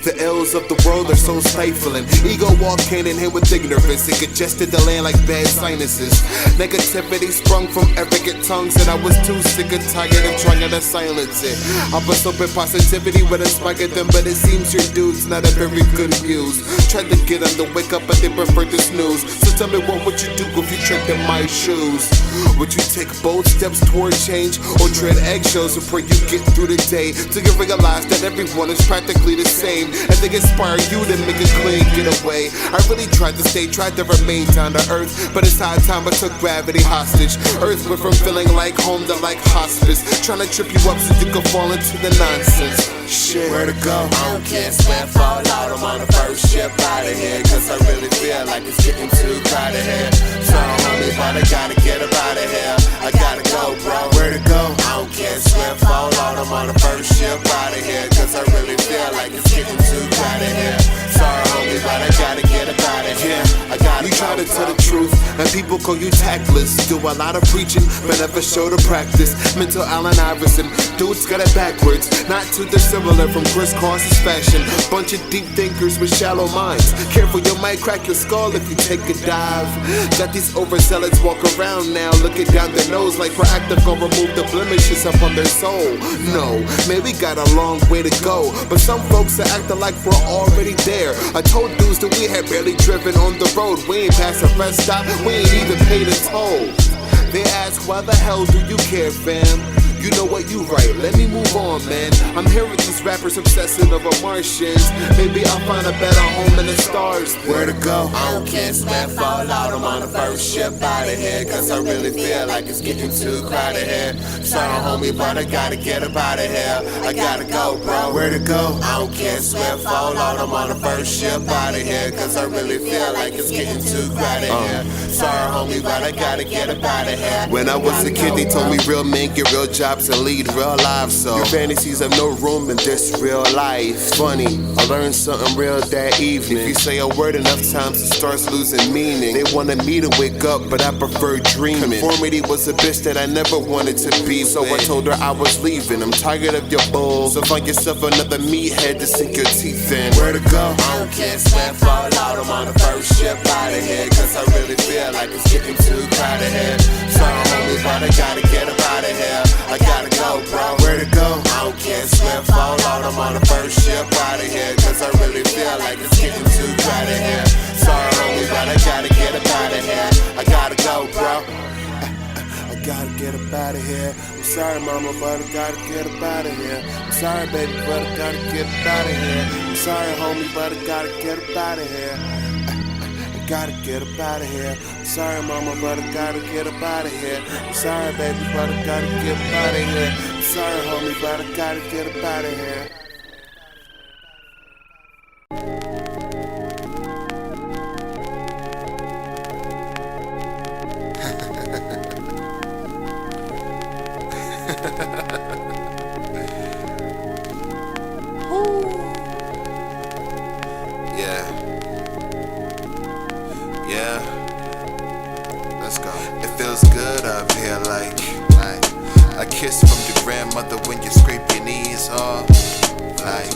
The ills of the world are so stifling. Ego walk hand in hand with ignorance. It congested the land like bad sinuses. Negativity sprung from arrogant tongues, and I was too sick and tired of trying to silence it. I was hoping positivity would inspire them, but it seems your dude's not a very good muse. Tried to get them to wake up, but they prefer to snooze. So tell me, what would you do if you tripped in my shoes? Would you take bold steps toward change, or tread eggshells and pray you get through the day till you realize that everyone is practically the same, and they inspire you to make a clean getaway? I really tried to remain down to earth, but it's high time I took gravity hostage. Earth went from feeling like home to like hospice, trying to trip you up so you could fall into the nonsense. Shit, where to go? I don't care, swim, fall out, I'm on the first ship out of here, cause I really feel like it's getting too crowded here. So homie, but I gotta get up out of here. I gotta go, bro. Where to go? I don't care, swim, fall out, I'm on the first ship out of here, cause I really feel like it's getting too crowded here. Sorry homie, but I gotta get up out of here. I gotta you try go, to tell the truth, and people call you tactless. Do a lot of preaching, but never show the practice. Mental Allen Iverson, dudes got it backwards. Not too dissimilar from Chris Cross's fashion. Bunch of deep thinkers with shallow minds. Careful, you might crack your skull if you take a dive. Got these overzealots walk around now, looking down their nose like proactive gonna remove the blemishes up on their soul. No, man, we got a long way to go, but some folks are acting like we're already there. I told dudes that we had barely driven on the road. We ain't past a rest stop, we ain't even paid a toll. They ask, why the hell do you care, fam? You know what, you right, let me move on, man. I'm hearing these rappers obsessing over Martians. Maybe I'll find a better home in the stars. Where to go? I don't care, swim, fall out, I'm on the first ship out of here, cause I really feel like it's getting too crowded here. Sorry homie, but I gotta get up out of here. I gotta go, bro. Where to go? I don't care, swim, fall out, I'm on the first ship out of here, cause I really feel like it's getting too crowded here. Sorry homie, but I gotta get up out of here. When I was a kid, they told me real men get real jobs and lead real lives, so your fantasies have no room in this real life. Funny, I learned something real that evening. If you say a word enough times, it starts losing meaning. They wanted me to wake up, but I prefer dreaming. Conformity was a bitch that I never wanted to be, so I told her I was leaving. I'm tired of your bull, so find yourself another meathead to sink your teeth in. Where to go? I don't care, swim, fall out, I'm on the first ship out of here, cause I really feel like it's getting too crowded here. Sorry homie, but I gotta get up out of here. I gotta go, bro. Where to go? I don't care, swim, fall out, I'm on the first ship out of here, cause I really feel like it's getting too crowded here. Sorry homie, but I gotta get up out of here. I gotta go, bro. I gotta get up out of here. I'm sorry, mama, but I gotta get up out of here. I'm sorry, baby, but I gotta get up out of here. I'm sorry, homie, but I gotta get up out of here. I gotta get up out of here. I'm sorry, mama, but I gotta get up out of here. I'm sorry, baby, but I gotta get up out of here. I'm sorry, homie, but I gotta get up out of here. Yeah, let's go. It feels good up here, like a kiss from your grandmother when you scrape your knees off. Like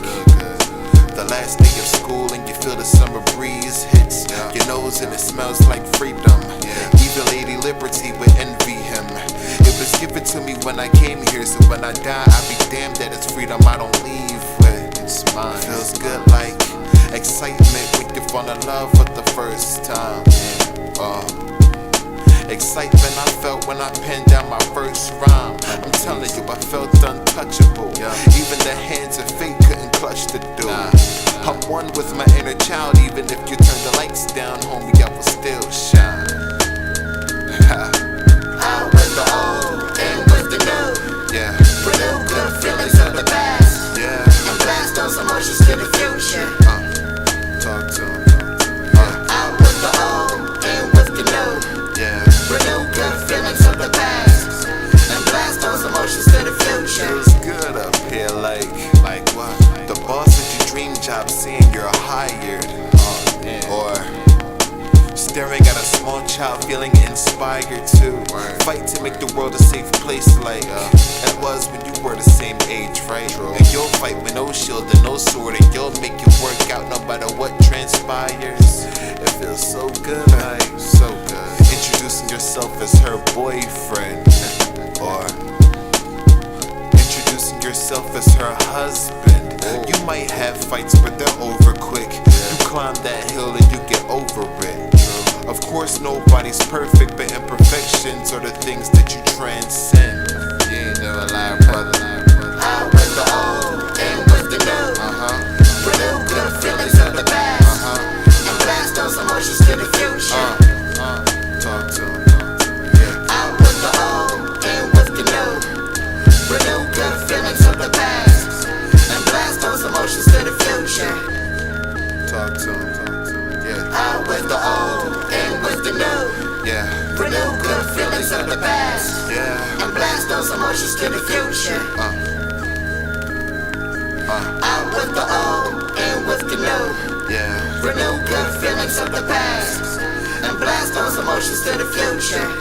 the last day of school and you feel the summer breeze hits your nose and it smells like freedom. Even Lady Liberty would envy him. It was given to me when I came here, so when I die, I'll be damned that it's freedom I don't leave with. It's mine. Feels good like excitement when you fall in love for the first time. Excitement I felt when I penned down my first rhyme. I'm telling you, I felt untouchable. Even the hands of fate couldn't clutch the dude. I'm one with my inner child. Even if you turn the lights down, homie, I will still shine. Out with the old, in with the new. Yeah. Renew good feelings of the past. Yeah. And blast those emotions to the future. Talk to him. Out with the old, in with the new. Yeah. Renew good feelings of the past. And blast those emotions to the future. Feels good up here, like what? The boss at your dream job seeing you're hired. Or staring at a small child feeling inspired. inspired to fight to make the world a safe place like it was when you were the same age, right? And you'll fight with no shield and no sword, and you'll make it work out no matter what transpires. It feels so good, like so good. Introducing yourself as her boyfriend, or introducing yourself as her husband. You might have fights, but they're over quick. You climb that hill and you get over it. Of course, nobody's perfect, but imperfections are the things that you transcend. You ain't never lie, brother. Out with the old, in with the new. Renew good feelings of the past. And blast those emotions to the future. Talk to him. Out with the old, in with the new. Renew good feelings of the past. And blast those emotions to the future. Talk to him. Out with the old, in with the new. Renew good feelings of the past. And blast those emotions to the future. Out with the old, in with the new. Renew good feelings of the past. And blast those emotions to the future.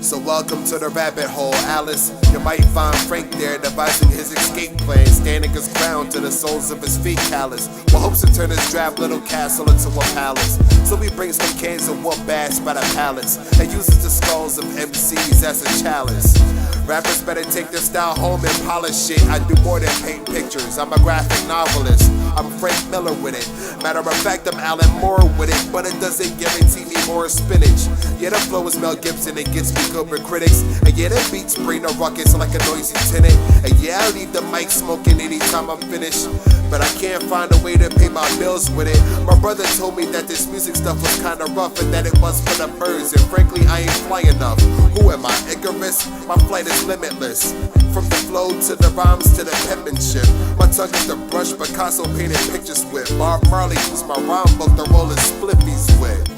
So welcome to the rabbit hole, Alice. You might find Frank there devising his escape plan, standing his ground to the soles of his feet callous, with hopes to turn his drab little castle into a palace. So he brings some cans of whoop bass by the pallets and uses the skulls of MCs as a chalice. Rappers better take their style home and polish it. I do more than paint pictures, I'm a graphic novelist. I'm Frank Miller with it. Matter of fact, I'm Alan Moore with it, but it doesn't guarantee me more spinach. Yeah, the flow is Mel Gibson, it gets me good with critics. And yeah, the beats bring the ruckus like a noisy tenant. And yeah, I leave the mic smoking anytime I'm finished, but I can't find a way to pay my bills with it. My brother told me that this music stuff was kinda rough and that it was for the birds, and frankly I ain't fly enough. Who am I, Icarus? My flight is limitless. From the flow to the rhymes to the penmanship, my tongue is the brush Picasso painted pictures with. Bob Marley used my rhyme book to roll his spliffies with.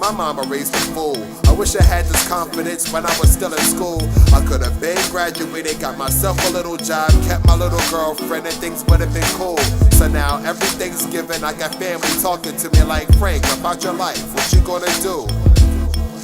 My mama raised a fool. I wish I had this confidence when I was still in school. I could have been graduated, got myself a little job, kept my little girlfriend, and things would have been cool. So now every Thanksgiving I got family talking to me like, Frank, about your life, what you gonna do?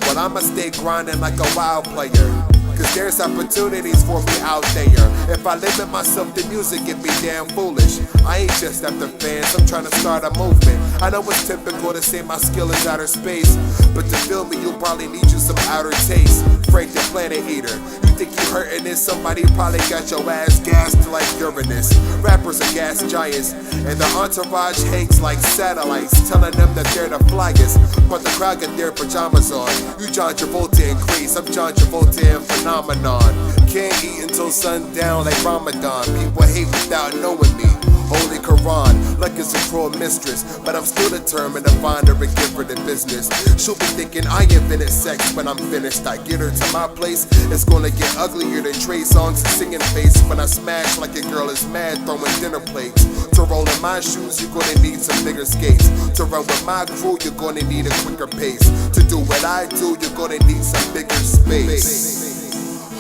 Well, I'ma stay grinding like a wild player, cause there's opportunities for me out there. If I limit myself to music, it'd be damn foolish. I ain't just after fans, I'm trying to start a movement. I know it's typical to say my skill is outer space, but to feel me, you'll probably need you some outer taste. Frank the Planet Eater, you think you hurting this? Somebody probably got your ass gassed like Uranus. Rappers are gas giants, and the entourage hangs like satellites, telling them that they're the flyest, but the crowd get their pajamas on. You John Travolta and Grease, I'm John Travolta and Phenomenon. Can't eat until sundown like Ramadan. People hate without knowing me. Holy Quran, like it's a cruel mistress, but I'm still determined to find her and give her the business. She'll be thinking I invented sex when I'm finished. I get her to my place, it's gonna get uglier than Trey Songz and singing face. When I smash like a girl is mad, throwing dinner plates. To roll in my shoes, you're gonna need some bigger skates. To run with my crew, you're gonna need a quicker pace. To do what I do, you're gonna need some bigger space.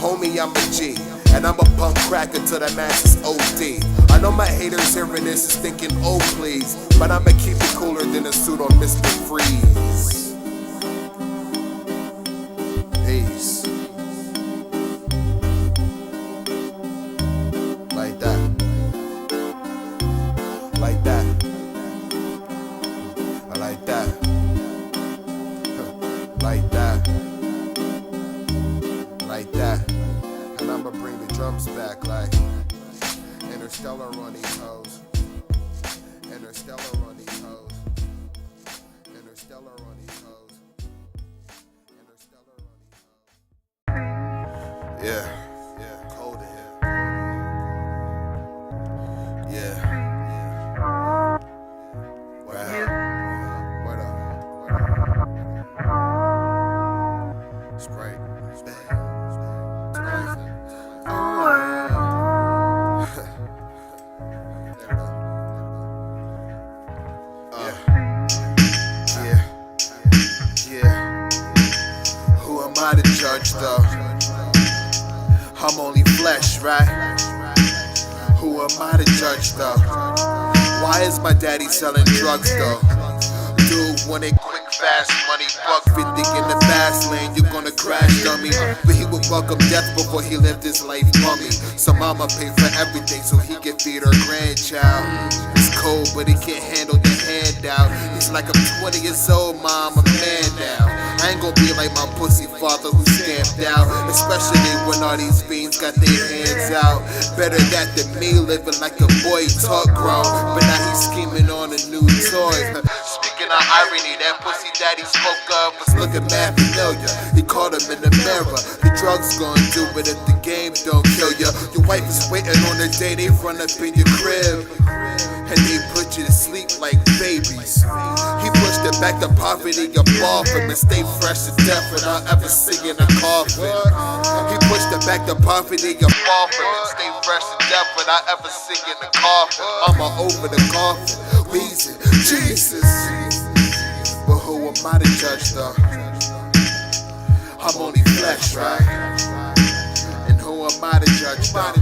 Homie, I'm a G, and I'm a punk cracker to the masses OD. I know my haters hearing this is thinking, oh please, but I'ma keep it cooler than a suit on Mr. Freeze. Peace. Like that. Like that. I like that. Like that. Like that. And I'ma bring the drums back like Interstellar on these hoes. Interstellar on these hoes. Interstellar on these hoes. Yeah, cold in here. Yeah. What up? Sprite. Who am I to judge though? I'm only flesh, right? Who am I to judge though? Why is my daddy selling drugs though? Dude wanted quick, fast money, buck 50 in the fast lane, you gonna crash dummy. But he would welcome death before he lived his life bummy. So mama paid for everything so he could feed her grandchild. It's cold but he can't handle the handout. He's like, I'm 20 years old, mom, I'm a man now. I ain't gonna be like my pussy father who stamped out, especially when all these fiends got their hands out. Better that than me living like a boy talk grown, but now he's scheming on a new toy. Speaking of irony, that pussy daddy spoke of was looking mad familiar. He caught him in the mirror. The drugs gonna do it if the game don't kill ya. Your wife is waiting on the day they run up in your crib and they put you to sleep like babies. He pushed it back to poverty, a ball from and stay fresh to death without ever singing a coffin. He pushed it back to poverty, a ball from and stay fresh to death without ever singing a coffin. Mama over the coffin, wheezing, Jesus. But who am I to judge though? I'm only flesh, right? And who am I to judge though?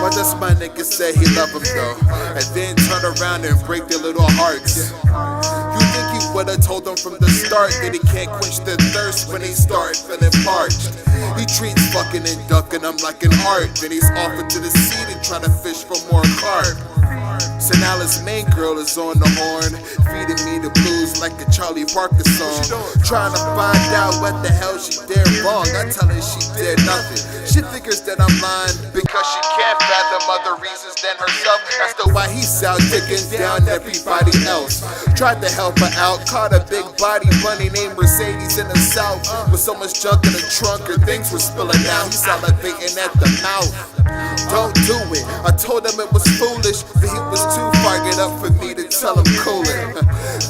What does my nigga say he love him though? And then turn around and break their little hearts. You think he would've told them from the start that he can't quench their thirst when they start feeling parched? He treats fucking and ducking them like an art. Then he's off into the sea to try to fish for more carp. So now his main girl is on the horn, feeding me the blues like a Charlie Parker song. Trying to find out what the hell she did wrong. I tell her she did nothing. She figures that I'm lying because she can't fathom other reasons than herself. That's the why he's out taking down everybody else. Tried to help her out, caught a big body bunny named Mercedes in the south. With so much junk in the trunk, her things were spilling out. He's salivating at the mouth. Don't do it. I told him it was foolish, but he was too fired up for me to tell him cool it.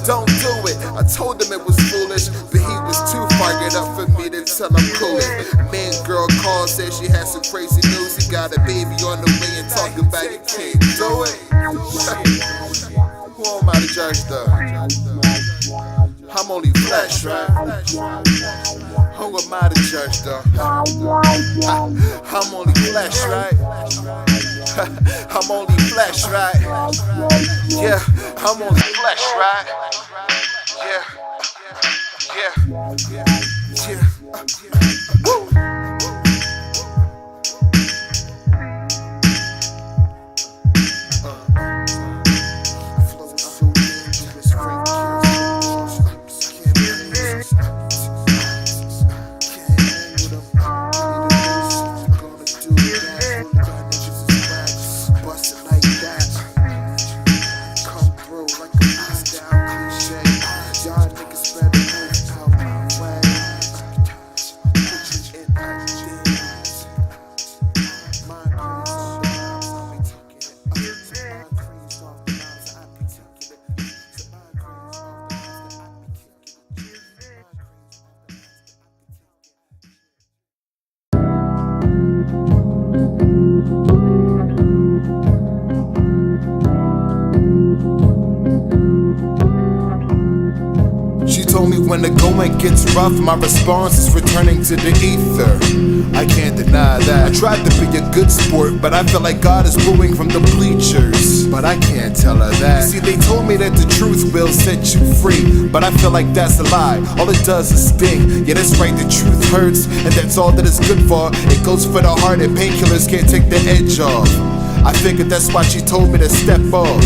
Don't do it. I told him it was foolish, but he was too fired up for me to tell him cool it. Main girl called, said she had some crazy news. He got a baby on the way and talking about he can't do it. Who am I to judge though? I'm only flesh, right? Who am I to judge though? I'm only flesh, right? I'm only flesh, right? Yeah, I'm only flesh, right? Yeah. Woo! Told me when the going gets rough, my response is returning to the ether. I can't deny that. I tried to be a good sport, but I feel like God is booing from the bleachers. But I can't tell her that. See, they told me that the truth will set you free, but I feel like that's a lie. All it does is sting. Yeah, that's right, the truth hurts, and that's all that it's good for. It goes for the heart, and painkillers can't take the edge off. I figured that's why she told me to step off.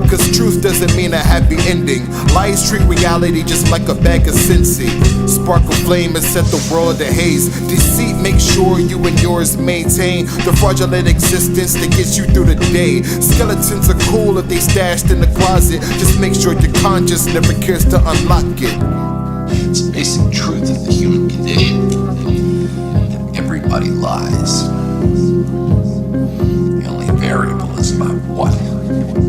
Cause truth doesn't mean a happy ending. Lies treat reality just like a bag of Cincy. Sparkle flame and set the world to haze. Deceit makes sure you and yours maintain the fraudulent existence that gets you through the day. Skeletons are cool if they stashed in the closet. Just make sure your conscience never cares to unlock it. It's a basic truth of the human condition that every everybody lies. The only variable is about what.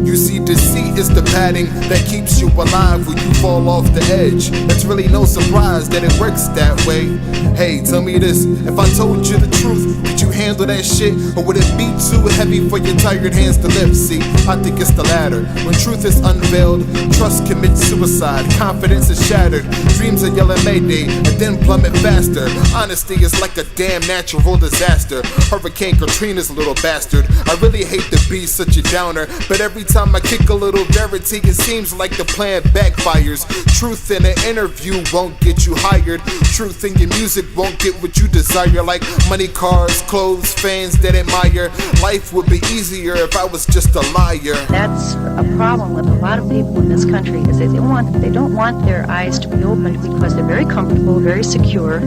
You see, deceit is the padding that keeps you alive when you fall off the edge. It's really no surprise that it works that way. Hey, tell me this, if I told you the truth, could you handle that shit? Or would it be too heavy for your tired hands to lift? See, I think it's the latter. When truth is unveiled, trust commits suicide, confidence is shattered, dreams are yelling mayday and then plummet faster. Honesty is like a damn natural disaster. Hurricane Katrina's a little bastard. I really hate to be such a downer, but every time I kick a little verity, it seems like the plan backfires. Truth in an interview won't get you hired. Truth in your music won't get what you desire, like money, cars, clothes, fans that admire. Life would be easier if I was just a liar. That's a problem with a lot of people in this country, is they don't want their eyes to be opened because they're very comfortable, very secure.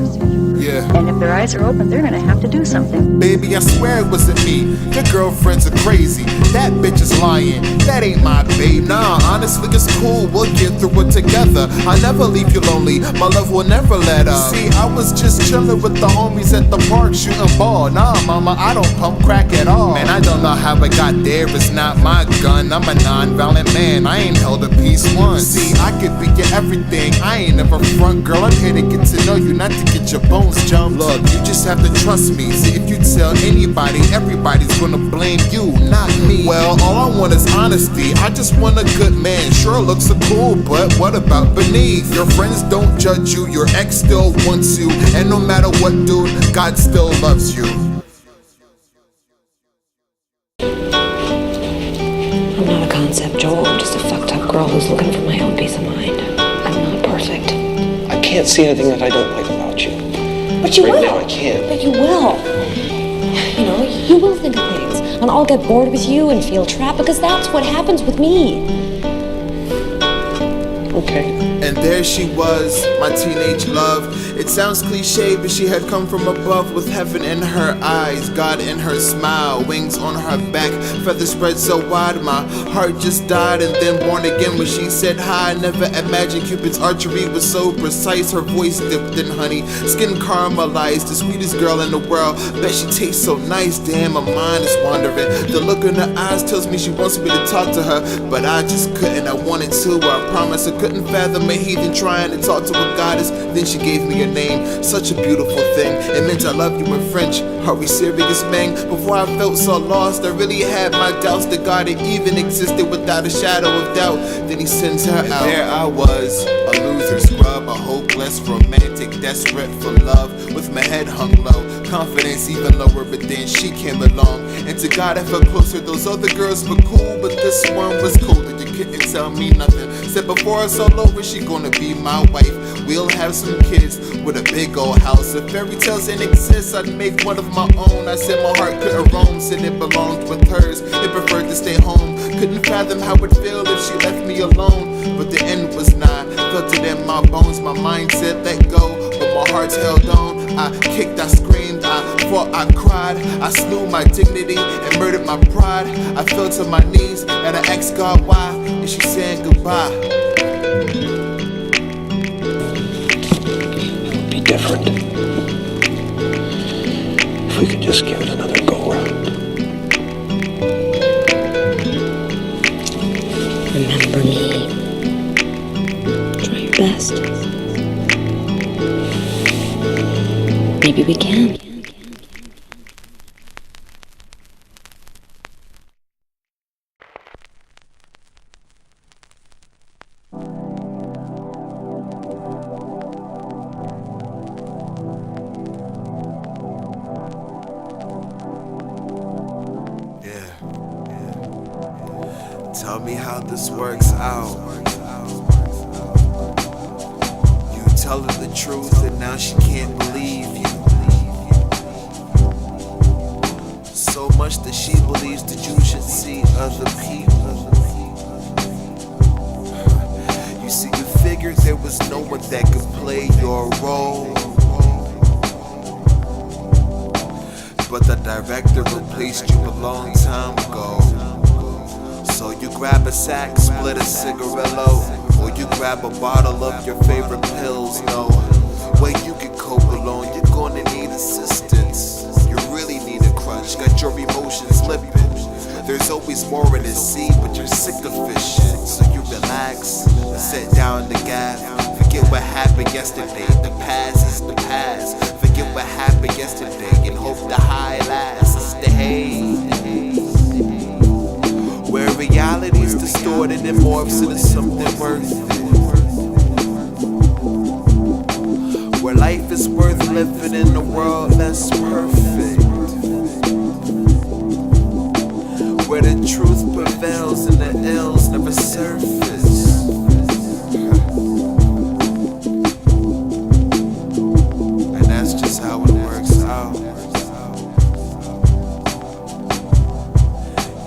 Yeah. And if their eyes are open, they're gonna have to do something. Baby, I swear it wasn't me. Your girlfriends are crazy. That bitch is lying. That ain't my babe. Nah, honestly, it's cool. We'll get through it together. I never leave you lonely. My love will never let up. See, I was just chilling with the homies at the park shooting ball. Nah, mama, I don't pump crack at all. Man, I don't know how I got there. It's not my gun. I'm a non-violent man. I ain't held a piece once. See, I could be your everything. I ain't never front, girl. I'm here to get to know you, not to get your bones jumped. Look, you just have to trust me. See, if you tell anybody, everybody's gonna blame you, not me. Well, all I want is honesty. I just want a good man. Sure, looks are cool, but what about beneath? Your friends don't judge you. Your ex still wants you. And no matter what, dude, God still loves you. I'm not a concept, Joel. I'm just a fucked up girl who's looking for my own peace of mind. I'm not perfect. I can't see anything that I don't like about you. But you will. Right now I can't. But you will. You know, you will think of things. And I'll get bored with you and feel trapped because that's what happens with me. Okay. And there she was, my teenage love. It sounds cliche, but she had come from above with heaven in her eyes, God in her smile, wings on her back, feathers spread so wide. My heart just died and then born again when she said hi. Never imagined Cupid's archery was so precise. Her voice dipped in honey, skin caramelized, the sweetest girl in the world. Bet she tastes so nice, damn, my mind is wandering. The look in her eyes tells me she wants me to talk to her, but I just couldn't, I wanted to, I promise. I couldn't fathom a heathen trying to talk to a goddess. Then she gave me a name, such a beautiful thing. It meant I love you in French. Are we serious, man? Before I felt so lost, I really had my doubts that God had even existed without a shadow of doubt. Then he sends her out. There I was, a loser scrub, a hopeless romantic, desperate for love, with my head hung low, confidence even lower. But then she came along, and to God I felt closer. Those other girls were cool, but this one was colder. You couldn't tell me nothing. Said before it's all over, she gonna be my wife. We'll have some kids with a big old house. If fairy tales didn't exist, I'd make one of my own. I said my heart couldn't roam, said it belonged with hers. It preferred to stay home. Couldn't fathom how it'd feel if she left me alone. But the end was nigh, felt it in my bones. My mind said let go, but my heart held on. I kicked, I screamed, I fought, I cried. I slew my dignity and murdered my pride. I fell to my knees and I asked God why, and she saying goodbye. It would be different if we could just give it another go round. Remember me. Try your best. Maybe we can. Tell me how this works out. You tell her the truth and now she can't believe you. So much that she believes that you should see other people. You see, you figured there was no one that could play your role, but the director replaced you a long time ago. So you grab a sack, split a cigarillo, or you grab a bottle of your favorite pills. No way you can cope alone, you're gonna need assistance. always more in the sea, but you're sick of fishing. So you relax, sit down the gap. Forget what happened yesterday. The past is the past. Forget what happened yesterday and hope the high lasts. It's the haze. Where reality's distorted and morphs into something worth it. Where life is worth living in a world that's perfect. Where the truth prevails and the ills never surface. And that's just how it works out.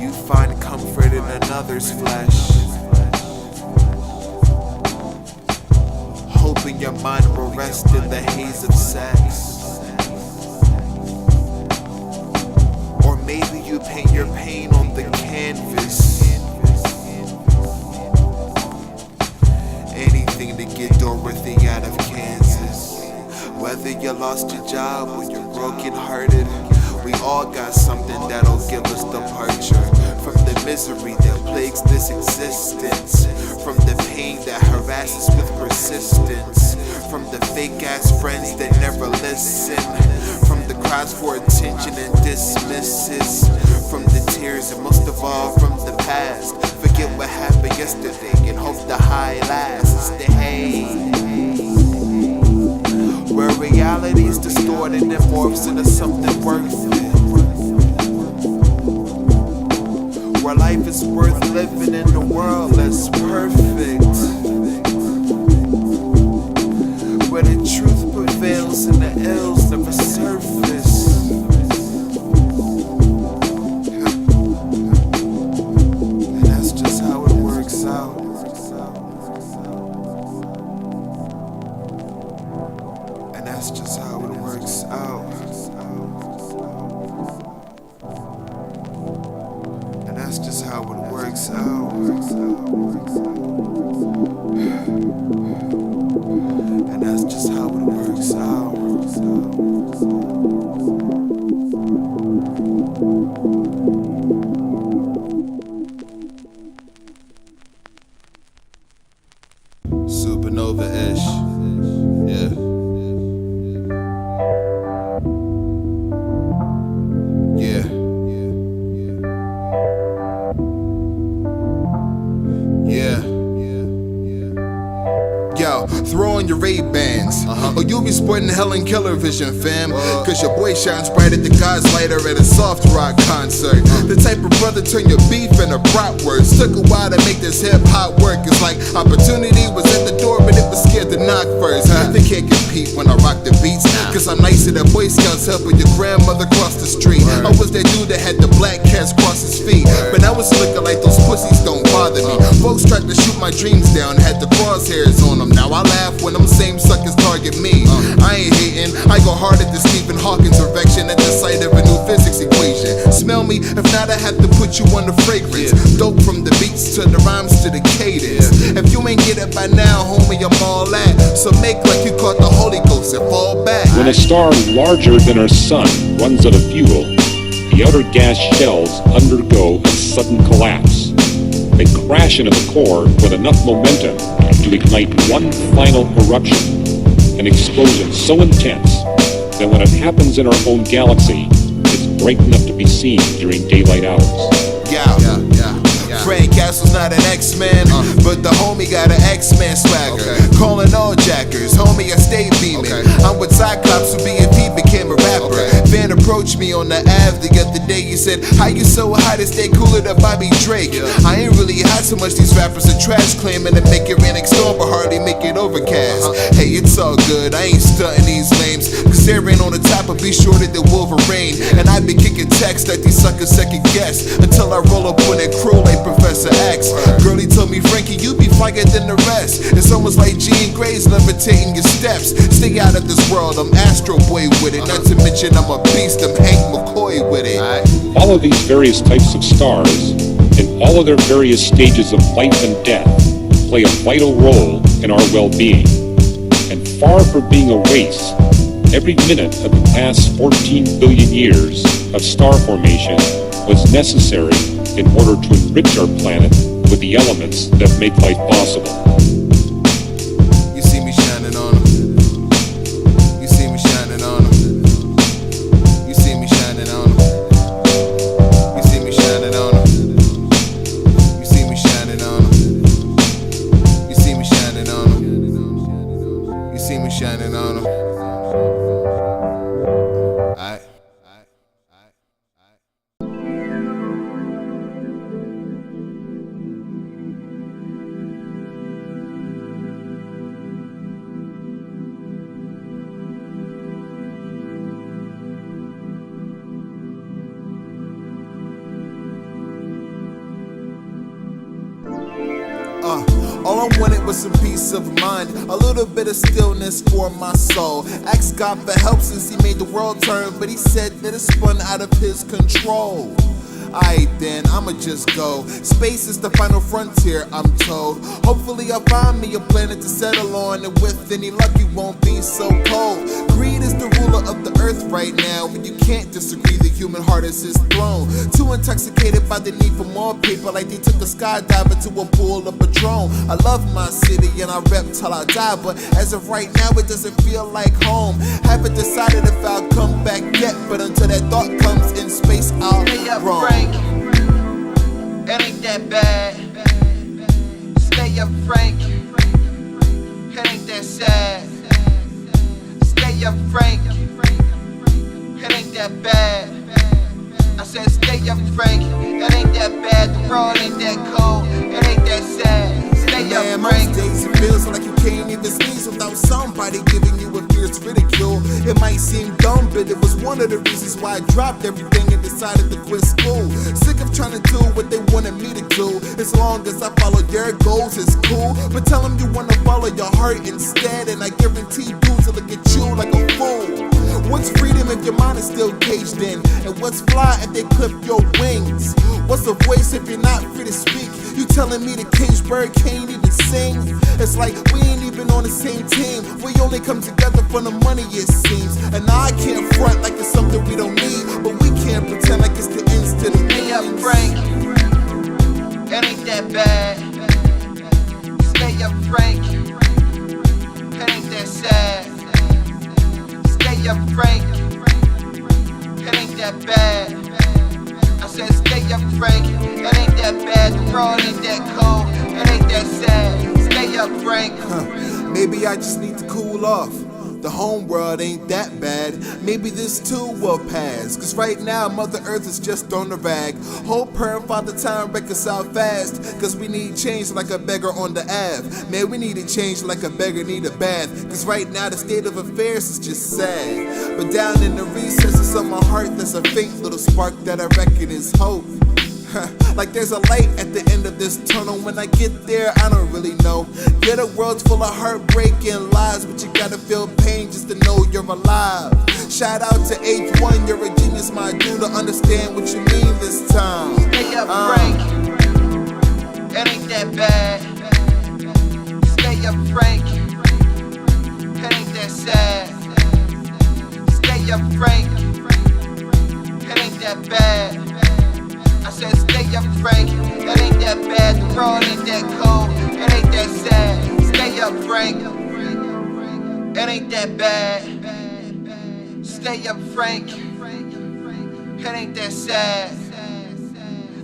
You find comfort in another's flesh, hoping your mind will rest in the haze of sex. Or maybe you paint your pain on the canvas. Anything to get Dorothy out of Kansas. Whether you lost your job or you're broken hearted, we all got something that'll give us departure from the misery that plagues this existence, from the pain that harasses with persistence, from the fake ass friends that never listen, from the cries for attention and dismisses, from the tears and most of all from the past. Forget what happened yesterday and hope the high lasts. It's the haze. Where reality's distorted and morphs into something worth it. Where life is worth living in a world that's perfect. Where the truth prevails and the ills never surface. And that's just how it works out. And that's just how it works out. And that's just how it works out. And that's just how it works out. Supernova-ish. Yeah. Yeah. Yeah. Yo, throw on your Ray-Bans, or you'll be sporting Helen Keller vision, fam. Cause your boy shines bright at the God's lighter at a soft rock concert. The type of brother turn your beef into bratwurst. Took a while to make this hip hop work. It's like opportunity was at the door, but it was scared to knock first. They can't compete when I rock the beats, cause I'm nicer than Boy Scouts helping your grandmother cross the street. I was that dude that had the black cats cross his feet, but now it's looking like those pussies don't bother me. Folks tried to shoot my dreams down, had the crosshairs on them. Now I laugh when them same suckers target me. I ain't hating, I go hard at the Stephen Hawking's erection at the sight of a new physics equation. Smell me, if not I have to put you on the fragrance. Dope from the beats to the rhymes to the cadence. If you ain't get it by now, homie, I'm all that. So make like you caught the Holy Ghost and fall back. When a star larger than our sun runs out of fuel, the outer gas shells undergo a sudden collapse. They crash into the core with enough momentum to ignite one final eruption, an explosion so intense that when it happens in our own galaxy, it's bright enough to be seen during daylight hours. Frank Castle's not an X-Man, but the homie got an X-Man swagger. Calling all jackers, homie, I stay beaming. I'm with Cyclops who BNP became a rapper. Fan approached me on the Ave the other day. He said, how you so hot to stay cooler than Bobby Drake? I ain't really hot so much these rappers are trash, claiming to make it rain storm, but hardly make it overcast. Hey, it's all good, I ain't stunting these lames, cause there ain't on the top of be shorter than Wolverine. And I be kicking texts that these suckers second guess, until I roll up on that crew like Professor X. Girlie told me, Frankie, you be flyer than the rest. It's almost like Jean Grey's levitating your steps. Stay out of this world, I'm Astro Boy with it. Not to mention I'm a beast, I'm Hank McCoy with it. All of these various types of stars, in all of their various stages of life and death, play a vital role in our well-being. And far from being a race, every minute of the past 14 billion years of star formation was necessary in order to enrich our planet with the elements that make life possible. You see me shining on them. You see me shining on them. You see me shining on them. You see me shining on them. You see me shining on them. You see me shining on them. You see me shining on them. Alright. All I wanted was some peace of mind, a little bit of stillness for my soul. Asked God for help since he made the world turn, but he said that it spun out of his control. Alright then, I'ma just go. Space is the final frontier, I'm told. Hopefully I'll find me a planet to settle on, and with any luck you won't be so cold. Greed is the ruler of the earth right now, and you can't disagree, the human heart is his throne. Too intoxicated by the need for more paper, like they took a skydiver to a pool of Patron. I love my city and I rep till I die, but as of right now it doesn't feel like home. Haven't decided if I'll come back yet, but until that thought comes in space I'll roam. It ain't that bad. Stay up, Frank. It ain't that sad. Stay up, Frank. It ain't that bad. I said stay up, Frank. It ain't that bad. The world ain't that cold. It ain't that sad. Stay up, Frank. Most days it feels like you can't even sneeze without somebody giving you a fierce ridicule. It might seem dumb, but it was one of the reasons why I dropped everything and decided to quit school. Sick of trying to do what they wanted me to do. As long as I follow their goals, it's cool. But tell them you wanna follow your heart instead, and I guarantee dudes will look at you like a fool. What's freedom if your mind is still caged in? And what's fly if they clip your wings? What's a voice if you're not free to speak? You telling me the caged bird can't even sing? It's like we ain't even on the same team. We only come together for the money, it seems. And now I can't front like it's something we don't need, but we can't pretend like it's the ends to the Stay up, Frank. It ain't that bad. Stay up, Frank. It ain't that sad. Stay up, Frank. It ain't that bad. I said stay up, Frank. It ain't that bad. The world ain't that cold. It ain't that sad. Stay up, Frank. Maybe I just need to cool off. The home world ain't that bad. Maybe this too will pass. Cause right now Mother Earth is just on the rag. Hope her and Father Time reconcile fast. Cause we need change like a beggar on the Ave. Man, we need a change like a beggar need a bath. Cause right now the state of affairs is just sad. But down in the recesses of my heart there's a faint little spark that I reckon is hope. Like there's a light at the end of this tunnel. When I get there, I don't really know. Yeah, the world's full of heartbreak and lies, but you gotta feel pain just to know you're alive. Shout out to H1, you're a genius, my dude, to understand what you mean this time. Stay up, Frank. It ain't that bad. Stay up, Frank. It ain't that sad. Stay up, Frank. It ain't that bad. I said stay up, Frank. It ain't that bad. The world ain't that cold. It ain't that sad. Stay up, Frank. It ain't that bad. Stay up, Frank. It ain't that sad.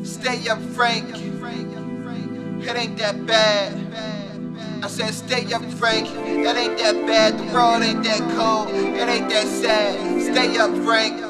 Stay up, Frank. It ain't that bad. I said stay up, Frank. It ain't that bad. The world ain't that cold. It ain't that sad. Stay up, Frank.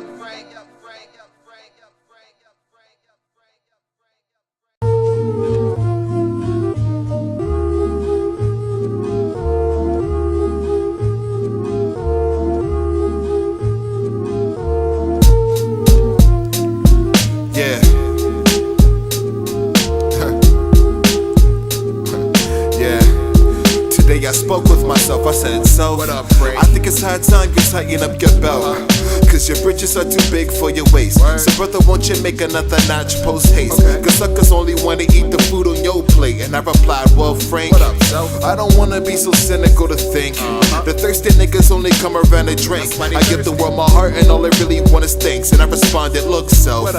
I spoke with myself, I said so. What up, Frank? I think it's high time you tighten up your belt. Cause your britches are too big for your waist. So brother, won't you make another notch post haste? Cause suckers only wanna eat the food on your plate. And I replied, well Frank, I don't wanna be so cynical to think the thirsty niggas only come around to drink. I give the world my heart and all I really want is thanks. And I responded, look self,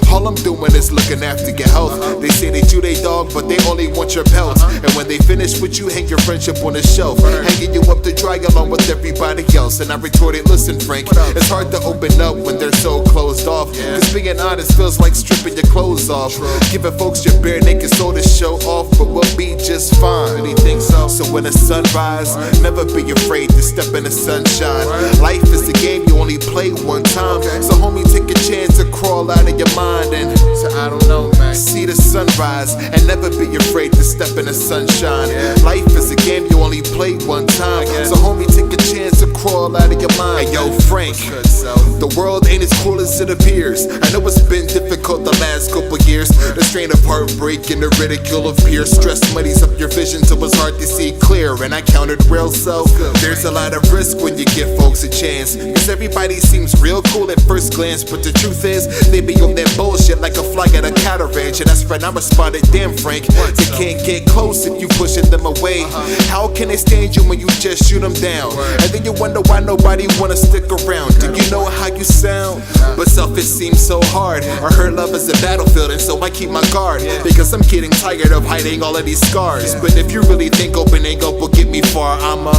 all I'm doing is looking after your health. They say they chew they dog, but they only want your pelts. And when they finish with you, hang your friendship on the shelf, hanging you up to dry along with everybody else. And I retorted, listen Frank, it's hard to open up when they're so closed off. Cause being honest feels like stripping your clothes off. Giving folks your bare naked soul to show off, but we'll be just fine. Really think so? So when the sun rise, never be afraid to step in the sunshine. Life is a game you only play one time. So homie, take a chance to crawl out of your mind and I don't know, man, see the sunrise and never be afraid to step in the sunshine. Life is a game you only play one time. So homie, take a chance to crawl out of your mind. Hey yo Frank, the world ain't as cool as it appears. I know it's been difficult the last couple years. The strain of heartbreak and the ridicule of peers. Stress muddies up your vision so it's hard to see clear. And I counted real self. There's a lot of risk when you give folks a chance. Cause everybody seems real cool at first glance, but the truth is they be on that bullshit like a fly at a cattle ranch. And that's when I responded, damn Frank, they can't get close if you pushing them away. How can they stand you when you just shoot them down? And then you wonder why nobody wanna stick around. Do you know how you sound? But self, it seems so hard. I heard love is a battlefield, and so I keep my guard, because I'm getting tired of hiding all of these scars. But if you really think opening up will get me far, I'ma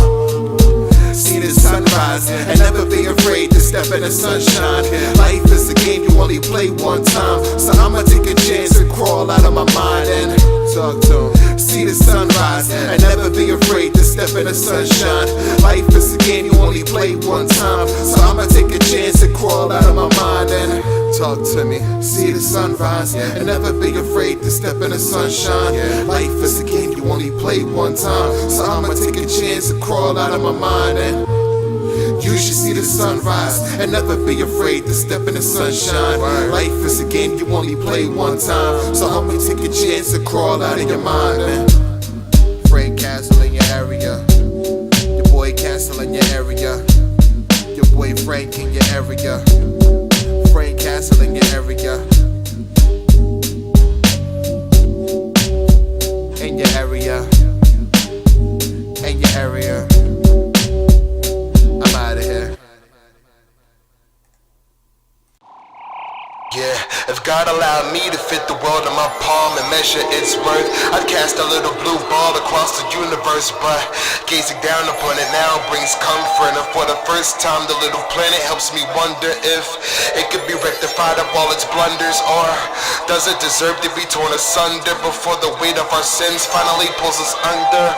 see the sunrise and never be afraid to step in the sunshine. Life is a game you only play one time, so I'ma take a chance and crawl out of my mind and talk to him. See the sunrise and never be afraid to step in the sunshine. Life is a game you only play one time, so I'ma take a chance and crawl out of my mind and talk to me. See the sunrise and never be afraid to step in the sunshine. Life is a game you only play one time, so I'ma take a chance and crawl out of my mind and you should see the sunrise and never be afraid to step in the sunshine. Life is a game you only play one time, so I'ma take a chance and crawl out of your mind, man. Frank Castle in your area, your boy Castle in your area, your boy Frank in your area, Frank Castle in your area, in your area, in your area. I'm out of here. Yeah, if God allowed me to fit the world in my palm and measure its worth, I'd cast a little blue ball across the universe, but gazing down upon it now brings comfort. And for the first time, the little planet helps me wonder if it could be rectified of all its blunders, or does it deserve to be torn asunder before the weight of our sins finally pulls us under?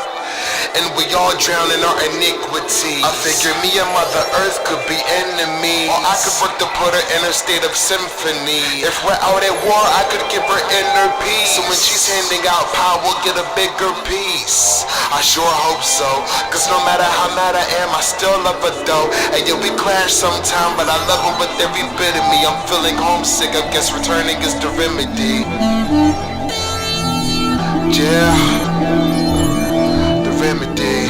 And we all drown in our iniquity. I figure me and Mother Earth could be enemies, or I could work to put her in her state of symphony. If we're out at war, I could give her inner peace, so when she's handing out power, we'll get a bigger piece. I sure hope so, cause no matter how mad I am, I still love her though. And yeah, we clash sometime, but I love her with every bit of me. I'm feeling homesick, I guess returning is the remedy. Yeah, remedy.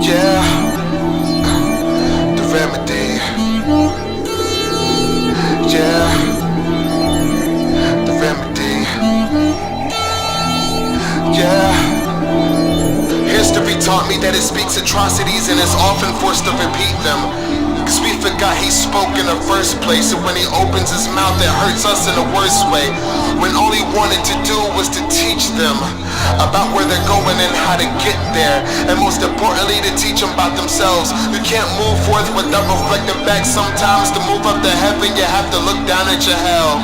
Yeah, the remedy. Yeah, the remedy. Yeah. History taught me that it speaks atrocities and is often forced to repeat them, cause we forgot he spoke in the first place. And when he opens his mouth, it hurts us in the worst way, when all he wanted to do was to teach them about where they're going and how to get there, and most importantly to teach them about themselves. You can't move forth without reflecting back. Sometimes to move up to heaven you have to look down at your hell.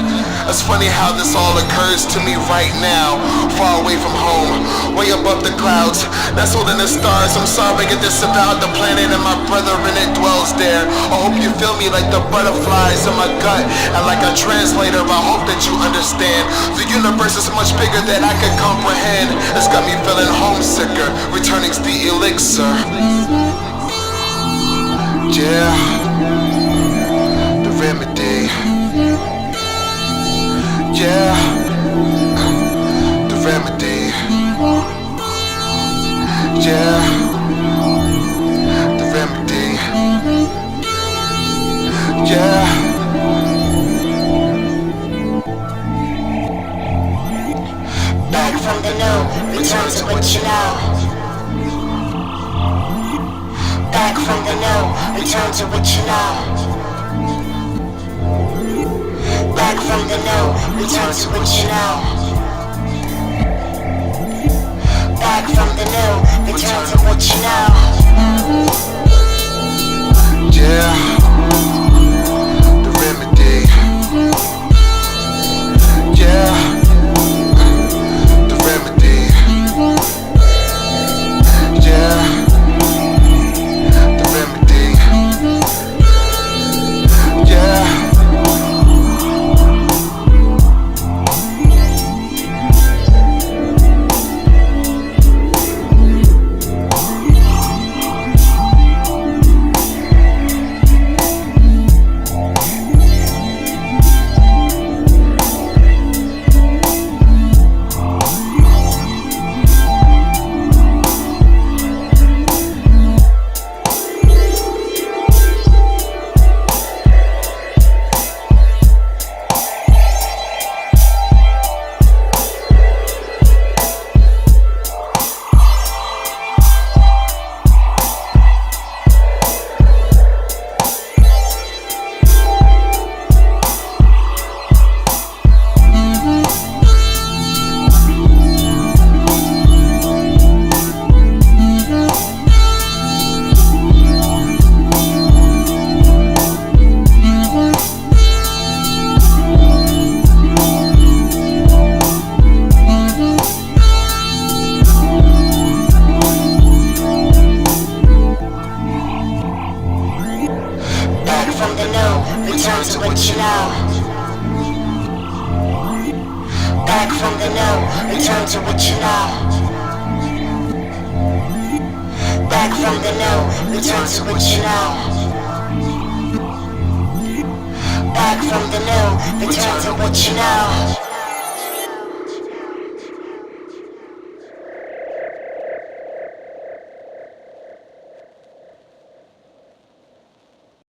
It's funny how this all occurs to me right now, far away from home, way above the clouds, nestled in the stars. I'm sorry I disavowed the planet and my brother in it dwells there. I hope you feel me like the butterflies in my gut, and like a translator I hope that you understand. The universe is much bigger than I can comprehend. It's got me feeling homesicker, returning's the elixir. Yeah, the remedy. Yeah, the remedy. Yeah, the remedy. know, return to what you know. Back from the no, return to what you know. Back from the no, return to what you know. Back from the no, return to what you know. Yeah, the remedy. Yeah, the remedy. Yeah, the remedy. Yeah. Return to what you know. Back from the no, return to what you know. Back from the no, return to what you know. Back from the no, return to what you know.